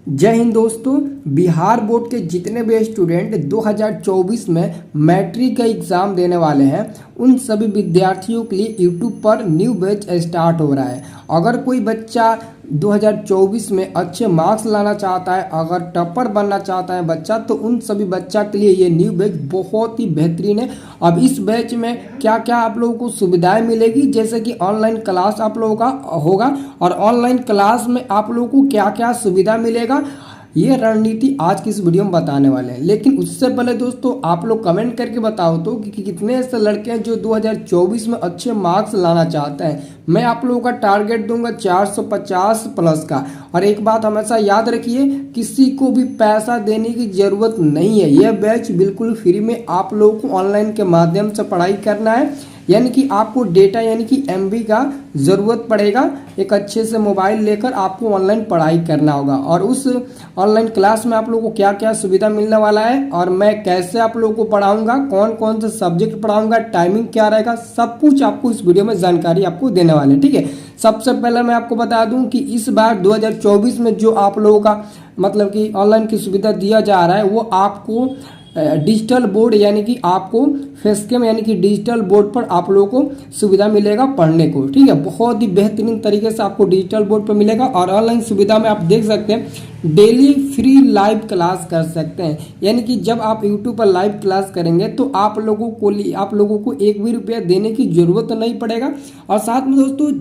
जय हिंद दोस्तों। बिहार बोर्ड के जितने भी स्टूडेंट 2024 में मैट्रिक का एग्ज़ाम देने वाले हैं उन सभी विद्यार्थियों के लिए यूट्यूब पर न्यू बैच स्टार्ट हो रहा है। अगर कोई बच्चा 2024 में अच्छे मार्क्स लाना चाहता है, अगर टॉपर बनना चाहता है बच्चा, तो उन सभी बच्चा के लिए ये न्यू बैच बहुत ही बेहतरीन है। अब इस बैच में क्या क्या आप लोगों को सुविधाएं मिलेगी, जैसे कि ऑनलाइन क्लास आप लोगों का होगा और ऑनलाइन क्लास में आप लोगों को क्या क्या सुविधा मिलेगा, ये रणनीति आज की इस वीडियो में बताने वाले हैं। लेकिन उससे पहले दोस्तों आप लोग कमेंट करके बताओ तो कि कितने ऐसे लड़के हैं जो 2024 में अच्छे मार्क्स लाना चाहते हैं। मैं आप लोगों का टारगेट दूंगा 450 प्लस का। और एक बात हमेशा याद रखिए, किसी को भी पैसा देने की ज़रूरत नहीं है। यह बैच बिल्कुल फ्री में आप लोगों को ऑनलाइन के माध्यम से पढ़ाई करना है, यानी कि आपको डेटा यानी कि एमबी का ज़रूरत पड़ेगा। एक अच्छे से मोबाइल लेकर आपको ऑनलाइन पढ़ाई करना होगा और उस ऑनलाइन क्लास में आप लोगों को क्या क्या सुविधा मिलने वाला है और मैं कैसे आप लोगों को पढ़ाऊंगा, कौन कौन से सब्जेक्ट पढ़ाऊंगा, टाइमिंग क्या रहेगा, सब कुछ आपको इस वीडियो में जानकारी आपको देने वाले हैं। ठीक है, सबसे पहले मैं आपको बता दूं कि इस बार 2024 में जो आप लोगों का मतलब कि ऑनलाइन की सुविधा दिया जा रहा है वो आपको डिजिटल बोर्ड यानी कि आपको फेसकेम यानी कि डिजिटल बोर्ड पर आप लोगों को सुविधा मिलेगा पढ़ने को। ठीक है, बहुत ही बेहतरीन तरीके से आपको डिजिटल बोर्ड पर मिलेगा। और ऑनलाइन सुविधा में आप देख सकते हैं डेली फ्री लाइव क्लास कर सकते हैं, यानी कि जब आप यूट्यूब पर लाइव क्लास करेंगे तो आप लोगों को एक भी रुपया देने की जरूरत नहीं पड़ेगा। और साथ में दोस्तों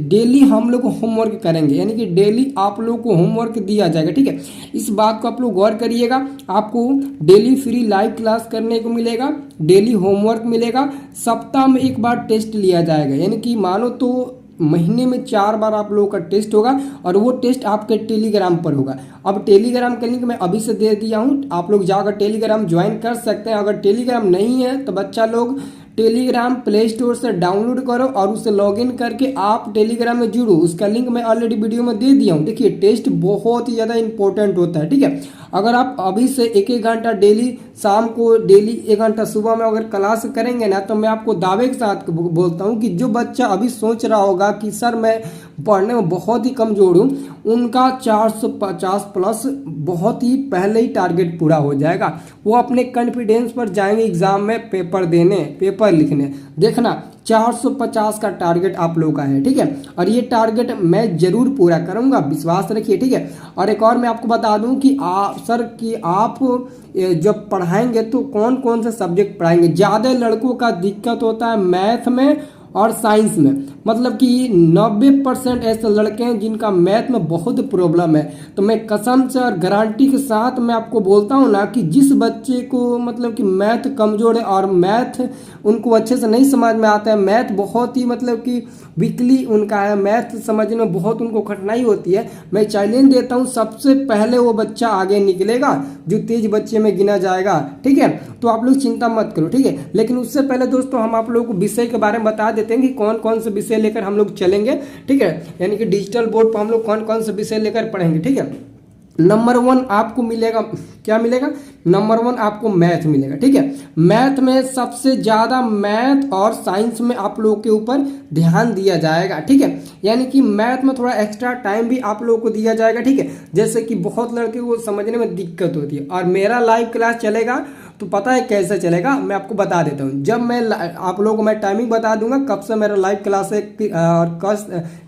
डेली हम लोग होमवर्क करेंगे, यानी कि डेली आप लोग को होमवर्क दिया जाएगा। ठीक है, इस बात को आप लोग गौर करिएगा। आपको डेली फ्री लाइव क्लास करने को मिलेगा, डेली होमवर्क मिलेगा, सप्ताह में एक बार टेस्ट लिया जाएगा, यानी कि मानो तो महीने में 4 बार आप लोगों का टेस्ट होगा और वो टेस्ट आपके टेलीग्राम पर होगा। अब टेलीग्राम का लिंक मैं अभी से दे दिया हूँ, आप लोग जाकर टेलीग्राम ज्वाइन कर सकते हैं। अगर टेलीग्राम नहीं है तो बच्चा लोग टेलीग्राम प्ले स्टोर से डाउनलोड करो और उसे लॉगिन करके आप टेलीग्राम में जुड़ो। उसका लिंक मैं ऑलरेडी वीडियो में दे दिया हूँ। देखिए, टेस्ट बहुत ही ज़्यादा इंपॉर्टेंट होता है। ठीक है, अगर आप अभी से एक घंटा डेली शाम को, डेली 1 घंटा सुबह में अगर क्लास करेंगे ना, तो मैं आपको दावे के साथ बोलता हूँ कि जो बच्चा अभी सोच रहा होगा कि सर मैं पढ़ने में बहुत ही कमजोर हूँ, उनका 450 प्लस बहुत ही पहले ही टारगेट पूरा हो जाएगा। वो अपने कॉन्फिडेंस पर जाएंगे एग्जाम में पेपर देने, पेपर लिखने। देखना 450 का टारगेट आप लोगों का है। ठीक है, और ये टारगेट मैं जरूर पूरा करूंगा, विश्वास रखिए। ठीक है, और एक और मैं आपको बता दूं कि आप जब पढ़ाएंगे तो कौन कौन से सब्जेक्ट पढ़ाएंगे। ज़्यादा लड़कों का दिक्कत होता है मैथ में और साइंस में, मतलब कि 90% ऐसे लड़के हैं जिनका मैथ में बहुत प्रॉब्लम है। तो मैं कसम से और गारंटी के साथ मैं आपको बोलता हूँ ना कि जिस बच्चे को मतलब कि मैथ कमज़ोर है और मैथ उनको अच्छे से नहीं समझ में आता है, मैथ बहुत ही मतलब कि वीकली उनका है, मैथ समझने में बहुत उनको कठिनाई होती है, मैं चैलेंज देता हूँ सबसे पहले वो बच्चा आगे निकलेगा जो तेज बच्चे में गिना जाएगा। ठीक है, तो आप लोग चिंता मत करो। ठीक है, लेकिन उससे पहले दोस्तों हम आप लोगों को विषय के बारे में बता देते हैं कि कौन कौन से विषय लेकर हम लोग चलेंगे। ठीक है, यानी कि डिजिटल बोर्ड पर हम लोग कौन कौन से विषय लेकर पढ़ेंगे। ठीक है, नंबर 1 आपको मिलेगा, क्या मिलेगा, नंबर 1 आपको मैथ मिलेगा। ठीक है, मैथ में सबसे ज़्यादा मैथ और साइंस में आप लोगों के ऊपर ध्यान दिया जाएगा। ठीक है, यानी कि मैथ में थोड़ा एक्स्ट्रा टाइम भी आप लोगों को दिया जाएगा। ठीक है, जैसे कि बहुत लड़के को समझने में दिक्कत होती है और मेरा लाइव क्लास चलेगा तो पता है कैसे चलेगा, मैं आपको बता देता हूँ। जब मैं आप लोगों को मैं टाइमिंग बता दूंगा कब से मेरा लाइव क्लास है और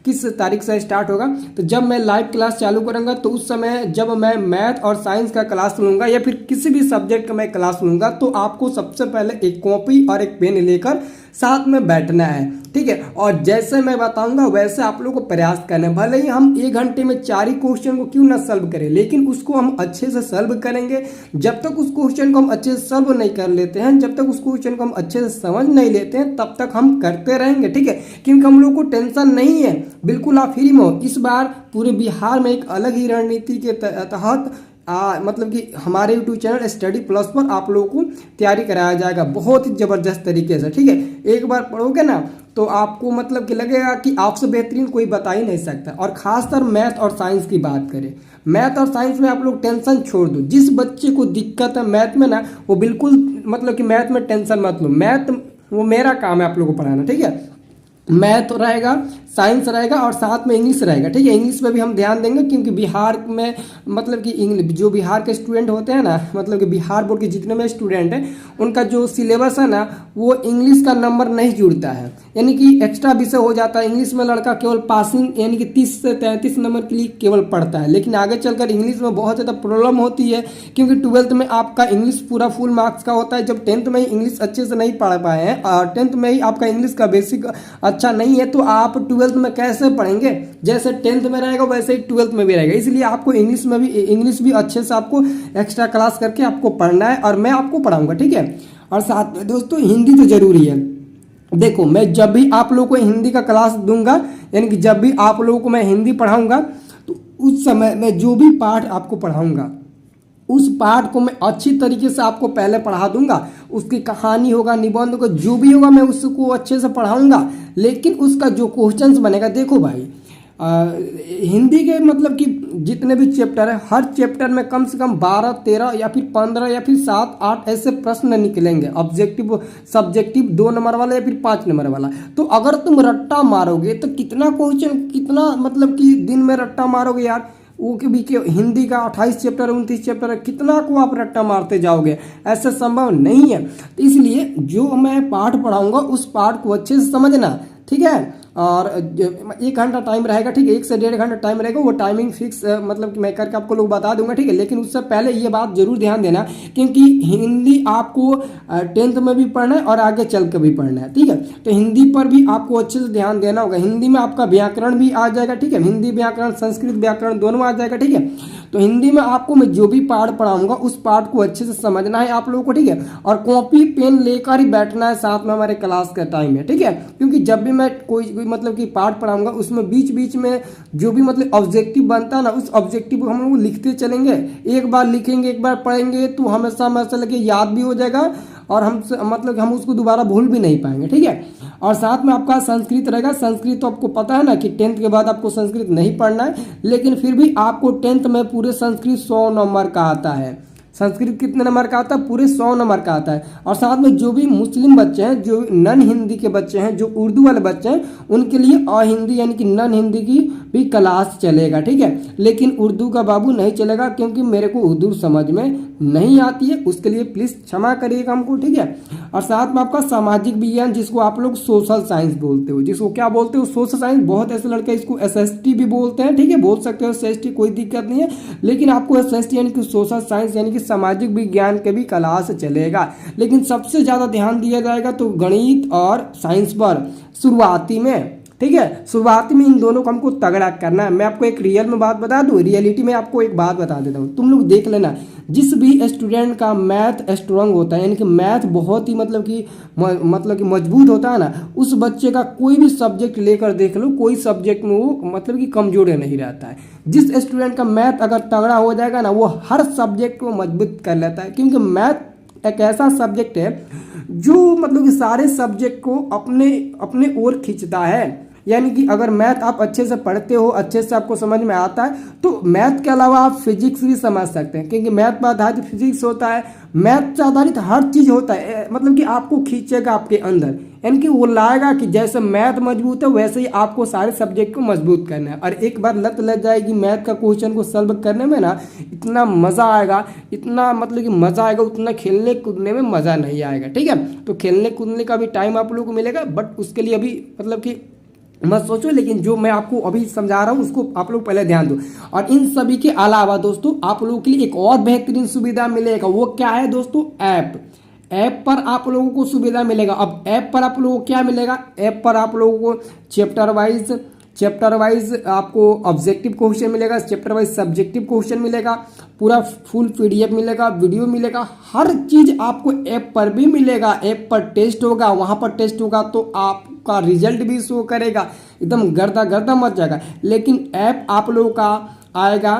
किस तारीख से स्टार्ट होगा। तो जब मैं लाइव क्लास चालू करूंगा तो उस समय जब मैं मैथ और साइंस का क्लास लूंगा या फिर किसी भी सब्जेक्ट का मैं क्लास लूंगा तो आपको सबसे पहले एक कॉपी और एक पेन लेकर साथ में बैठना है। ठीक है, और जैसे मैं बताऊंगा वैसे आप लोगों को प्रयास करना है। भले ही हम 1 घंटे में 4 ही क्वेश्चन को क्यों ना सॉल्व करें, लेकिन उसको हम अच्छे से सॉल्व करेंगे। जब तक उस क्वेश्चन को हम अच्छे से सॉल्व नहीं कर लेते हैं, जब तक उस क्वेश्चन को हम अच्छे से समझ नहीं लेते हैं, तब तक हम करते रहेंगे। ठीक है, क्योंकि हम लोग को टेंशन नहीं है, बिल्कुल आप फ्री में हो। इस बार पूरे बिहार में एक अलग ही रणनीति के तहत मतलब कि हमारे यूट्यूब चैनल स्टडी प्लस पर आप लोगों को तैयारी कराया जाएगा बहुत ही ज़बरदस्त तरीके से। ठीक है, एक बार पढ़ोगे ना तो आपको मतलब कि लगेगा कि आपसे बेहतरीन कोई बता ही नहीं सकता। और खासकर मैथ और साइंस की बात करें, मैथ और साइंस में आप लोग टेंशन छोड़ दो। जिस बच्चे को दिक्कत है मैथ में ना, वो बिल्कुल मतलब कि मैथ में टेंशन मत लो। मैथ वो मेरा काम है आप लोगों को पढ़ाना। ठीक है, मैथ रहेगा, साइंस रहेगा और साथ में इंग्लिश रहेगा, ठीक है। इंग्लिश पे भी हम ध्यान देंगे क्योंकि बिहार में मतलब कि जो बिहार के स्टूडेंट होते हैं ना, मतलब कि बिहार बोर्ड के जितने में स्टूडेंट हैं उनका जो सिलेबस है ना वो इंग्लिश का नंबर नहीं जुड़ता है, यानी कि एक्स्ट्रा विषय हो जाता है। इंग्लिश में लड़का केवल पासिंग यानी कि 30 से 33 नंबर के लिए केवल पढ़ता है, लेकिन आगे चलकर इंग्लिश में बहुत ज़्यादा प्रॉब्लम होती है क्योंकि 12th में आपका इंग्लिश पूरा फुल मार्क्स का होता है। जब 10th में ही इंग्लिश अच्छे से नहीं पढ़ पाए हैं और 10th में ही आपका इंग्लिश का बेसिक अच्छा नहीं है तो आप 12th में कैसे पढ़ेंगे। जैसे 10th में रहेगा वैसे ही 12th में भी रहेगा, इसलिए आपको इंग्लिश भी अच्छे से आपको एक्स्ट्रा क्लास करके आपको पढ़ना है और मैं आपको पढ़ाऊंगा, ठीक है। और साथ में दोस्तों हिंदी तो जरूरी है। देखो मैं जब भी आप लोगों को हिंदी का क्लास दूंगा, यानी कि जब भी आप लोगों को मैं हिंदी पढ़ाऊंगा तो उस समय मैं जो भी पाठ आपको पढ़ाऊंगा उस पाठ को मैं अच्छी तरीके से आपको पहले पढ़ा दूंगा। उसकी कहानी होगा, निबंध होगा, जो भी होगा मैं उसको अच्छे से पढ़ाऊंगा। लेकिन उसका जो क्वेश्चंस बनेगा, देखो भाई हिंदी के मतलब कि जितने भी चैप्टर है हर चैप्टर में कम से कम 12, 13 या फिर 15 या फिर 7, 8 ऐसे प्रश्न निकलेंगे, ऑब्जेक्टिव सब्जेक्टिव 2 नंबर वाला या फिर 5 नंबर वाला। तो अगर तुम रट्टा मारोगे तो कितना क्वेश्चन, कितना मतलब कि दिन में रट्टा मारोगे यार। वो के भी हिंदी का 28 चैप्टर 29 चैप्टर है, कितना को आप रट्टा मारते जाओगे, ऐसा संभव नहीं है। तो इसलिए जो मैं पाठ पढ़ाऊंगा उस पाठ को अच्छे से समझना, ठीक है। और 1 घंटा टाइम रहेगा, ठीक है, 1 से 1.5 घंटा टाइम रहेगा। वो टाइमिंग फिक्स मतलब कि मैं करके आपको लोग बता दूंगा, ठीक है। लेकिन उससे पहले ये बात जरूर ध्यान देना क्योंकि हिंदी आपको 10th में भी पढ़ना है और आगे चल कर भी पढ़ना है, ठीक है। तो हिंदी पर भी आपको अच्छे से ध्यान देना होगा। हिंदी में आपका व्याकरण भी आ जाएगा, ठीक है, हिंदी व्याकरण संस्कृत व्याकरण दोनों आ जाएगा, ठीक है। तो हिंदी में आपको मैं जो भी पाठ पढ़ाऊंगा उस पाठ को अच्छे से समझना है आप लोगों को, ठीक है। और कॉपी पेन लेकर ही बैठना है साथ में हमारे क्लास का टाइम है, ठीक है। क्योंकि जब भी मैं कोई मतलब कि पाठ पढ़ाऊंगा उसमें बीच बीच में जो भी मतलब ऑब्जेक्टिव बनता है ना उस ऑब्जेक्टिव को हम लोग लिखते चलेंगे। एक बार लिखेंगे, एक बार पढ़ेंगे तो हमेशा ऐसा लगे याद भी हो जाएगा और हम मतलब हम उसको दोबारा भूल भी नहीं पाएंगे, ठीक है। और साथ में आपका संस्कृत रहेगा। संस्कृत तो आपको पता है ना कि 10th के बाद आपको संस्कृत नहीं पढ़ना है, लेकिन फिर भी आपको 10th में पूरे संस्कृत 100 नंबर का आता है। संस्कृत कितने नंबर का आता है? पूरे 100 नंबर का आता है। और साथ में जो भी मुस्लिम बच्चे हैं, जो नॉन हिंदी के बच्चे हैं, जो उर्दू वाले बच्चे हैं, उनके लिए अहिंदी यानी कि नॉन हिंदी की भी क्लास चलेगा, ठीक है। लेकिन उर्दू का बाबू नहीं चलेगा क्योंकि मेरे को उर्दू समझ में नहीं आती है, उसके लिए प्लीज़ क्षमा करिएगा हमको, ठीक है। और साथ में आपका सामाजिक विज्ञान जिसको आप लोग सोशल साइंस बोलते हो, जिसको क्या बोलते हो? Social science. बहुत ऐसे लड़के इसको SST भी बोलते हैं, ठीक है, बोल सकते हो SST, कोई दिक्कत नहीं है। लेकिन आपको SST यानी कि सोशल साइंस यानी कि सामाजिक विज्ञान के भी क्लास चलेगा। लेकिन सबसे ज़्यादा ध्यान दिया जाएगा तो गणित और साइंस पर शुरुआती में, ठीक है। शुरुआती में इन दोनों को हमको तगड़ा करना है। मैं आपको एक रियल में बात बता दूं, रियलिटी में आपको एक बात बता देता हूँ, तुम लोग देख लेना। जिस भी स्टूडेंट का मैथ स्ट्रांग होता है यानी कि मैथ बहुत ही मतलब कि मजबूत होता है ना, उस बच्चे का कोई भी सब्जेक्ट लेकर देख लो, कोई सब्जेक्ट में वो मतलब कि कमजोर नहीं रहता है। जिस स्टूडेंट का मैथ अगर तगड़ा हो जाएगा ना वो हर सब्जेक्ट को मजबूत कर लेता है, क्योंकि मैथ एक ऐसा सब्जेक्ट है जो मतलब कि सारे सब्जेक्ट को अपने ओर खींचता है। यानी कि अगर मैथ आप अच्छे से पढ़ते हो, अच्छे से आपको समझ में आता है, तो मैथ के अलावा आप फिजिक्स भी समझ सकते हैं, क्योंकि मैथ पर आधारित फिजिक्स होता है, मैथ से आधारित हर चीज़ होता है। मतलब कि आपको खींचेगा आपके अंदर, यानी कि वो लाएगा कि जैसे मैथ मजबूत है वैसे ही आपको सारे सब्जेक्ट को मजबूत करना है। और एक बार लत लग जाएगी मैथ का क्वेश्चन को सॉल्व करने में ना, इतना मज़ा आएगा, इतना मतलब कि मज़ा आएगा, उतना खेलने कूदने में मज़ा नहीं आएगा, ठीक है। तो खेलने कूदने का भी टाइम आप लोगों को मिलेगा, बट उसके लिए अभी मतलब कि मत सोचो, लेकिन जो मैं आपको अभी समझा रहा हूँ उसको आप लोग पहले ध्यान दो। और इन सभी के अलावा दोस्तों आप लोगों के लिए एक और बेहतरीन सुविधा मिलेगा। वो क्या है दोस्तों? ऐप पर आप लोगों को सुविधा मिलेगा। अब ऐप पर आप लोगों को क्या मिलेगा? ऐप पर आप लोगों को चैप्टर वाइज आपको ऑब्जेक्टिव क्वेश्चन मिलेगा, चैप्टर वाइज सब्जेक्टिव क्वेश्चन मिलेगा, पूरा फुल PDF मिलेगा, वीडियो मिलेगा, हर चीज आपको ऐप पर भी मिलेगा। ऐप पर टेस्ट होगा, वहां पर टेस्ट होगा तो आपका रिजल्ट भी शो करेगा, एकदम गर्दा मच जाएगा। लेकिन ऐप आप लोगों का आएगा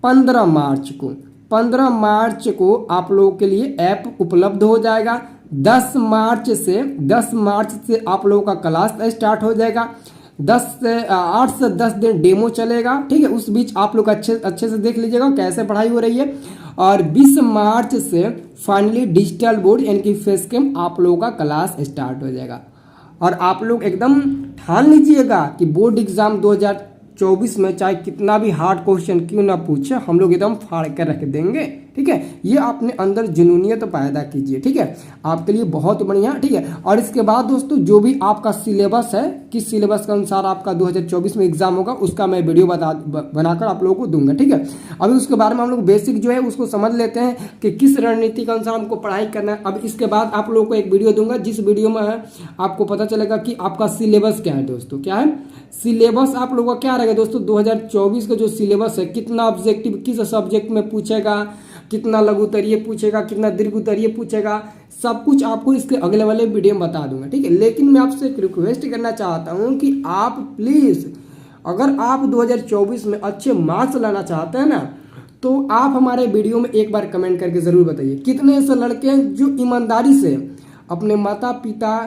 15 मार्च को। 15 मार्च को आप लोगों के लिए ऐप उपलब्ध हो जाएगा। 10 मार्च से आप लोगों का क्लास स्टार्ट हो जाएगा। 8 से 10 दिन डेमो चलेगा, ठीक है। उस बीच आप लोग अच्छे से देख लीजिएगा कैसे पढ़ाई हो रही है। और 20 मार्च से फाइनली डिजिटल बोर्ड यानी कि फेस कैम आप लोगों का क्लास स्टार्ट हो जाएगा। और आप लोग एकदम ठान लीजिएगा कि बोर्ड एग्जाम 2024 में चाहे कितना भी हार्ड क्वेश्चन क्यों ना पूछे, हम लोग एकदम फाड़ कर रख देंगे। ठीक है, ये अपने अंदर जुनूनियत पैदा कीजिए। ठीक है, आपके लिए बहुत बढ़िया। ठीक है, और इसके बाद दोस्तों जो भी आपका सिलेबस है, किस सिलेबस के अनुसार आपका 2024 में एग्जाम होगा, उसका मैं वीडियो बनाकर आप लोगों को दूंगा। ठीक है, अभी उसके बारे में हम लोग बेसिक जो है उसको समझ लेते हैं कि किस रणनीति के अनुसार हमको पढ़ाई करना है। अब इसके बाद आप लोगों को एक वीडियो दूंगा, जिस वीडियो में आपको पता चलेगा कि आपका सिलेबस क्या है। दोस्तों क्या है सिलेबस, आप लोगों का क्या रहेगा दोस्तों, 2024 का जो सिलेबस है, कितना ऑब्जेक्टिव किस सब्जेक्ट में पूछेगा, कितना लघु उत्तरीय पूछेगा, कितना दीर्घ उत्तरीय पूछेगा, सब कुछ आपको इसके अगले वाले वीडियो में बता दूंगा। ठीक है, लेकिन मैं आपसे एक रिक्वेस्ट करना चाहता हूं कि आप प्लीज, अगर आप 2024 में अच्छे मार्क्स लाना चाहते हैं ना, तो आप हमारे वीडियो में एक बार कमेंट करके जरूर बताइए कितने ऐसे लड़के हैं जो ईमानदारी से अपने माता पिता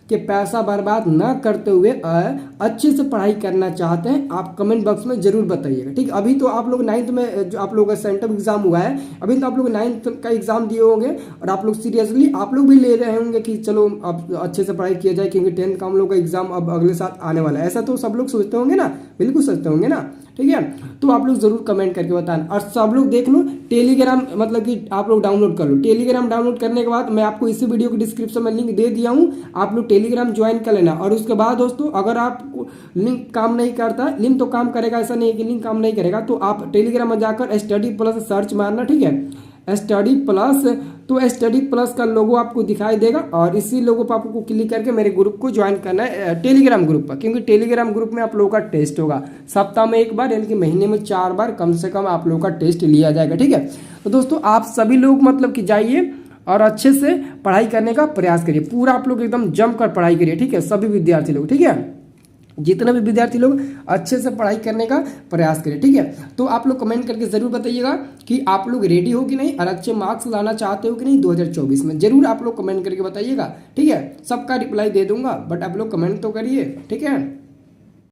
के पैसा बर्बाद ना करते हुए अच्छे से पढ़ाई करना चाहते हैं। आप कमेंट बॉक्स में जरूर बताइएगा। ठीक, अभी तो आप लोग 9th में जो आप लोगों का सेंटर एग्जाम हुआ है, अभी तो आप लोग 9th का एग्जाम दिए होंगे और आप लोग सीरियसली आप लोग भी ले रहे होंगे कि चलो अब अच्छे से पढ़ाई किया जाए, क्योंकि 10th का हम लोग का एग्जाम अब अगले साल आने वाला है। ऐसा तो सब लोग सोचते होंगे ना, बिल्कुल सोचते होंगे ना। ठीक है, तो आप लोग जरूर कमेंट करके बताना। और सब लोग देख लो टेलीग्राम, मतलब कि आप लोग डाउनलोड कर लो। टेलीग्राम डाउनलोड करने के बाद मैं आपको इसी वीडियो के डिस्क्रिप्शन में लिंक दे दिया हूँ, आप लोग टेलीग्राम ज्वाइन कर लेना। और उसके बाद दोस्तों अगर आपको लिंक काम नहीं करता, लिंक तो काम करेगा, ऐसा नहीं है कि लिंक काम नहीं करेगा, तो आप टेलीग्राम में जाकर स्टडी प्लस सर्च मारना। ठीक है, स्टडी प्लस, तो स्टडी प्लस का लोगो आपको दिखाई देगा और इसी लोगो पर आपको क्लिक करके मेरे ग्रुप को ज्वाइन करना है, टेलीग्राम ग्रुप पर। क्योंकि टेलीग्राम ग्रुप में आप लोगों का टेस्ट होगा सप्ताह में एक बार, यानी कि महीने में 4 बार कम से कम आप लोगों का टेस्ट लिया जाएगा। ठीक है, तो दोस्तों आप सभी लोग मतलब कि जाइए और अच्छे से पढ़ाई करने का प्रयास करिए, पूरा आप लोग एकदम जमकर पढ़ाई करिए। ठीक है, सभी विद्यार्थी लोग, ठीक है, जितने भी विद्यार्थी लोग अच्छे से पढ़ाई करने का प्रयास करें। ठीक है, तो आप लोग कमेंट करके जरूर बताइएगा कि आप लोग रेडी हो कि नहीं और अच्छे मार्क्स लाना चाहते हो कि नहीं 2024 में, जरूर आप लोग कमेंट करके बताइएगा। ठीक है, सबका रिप्लाई दे दूंगा, बट आप लोग कमेंट तो करिए। ठीक है।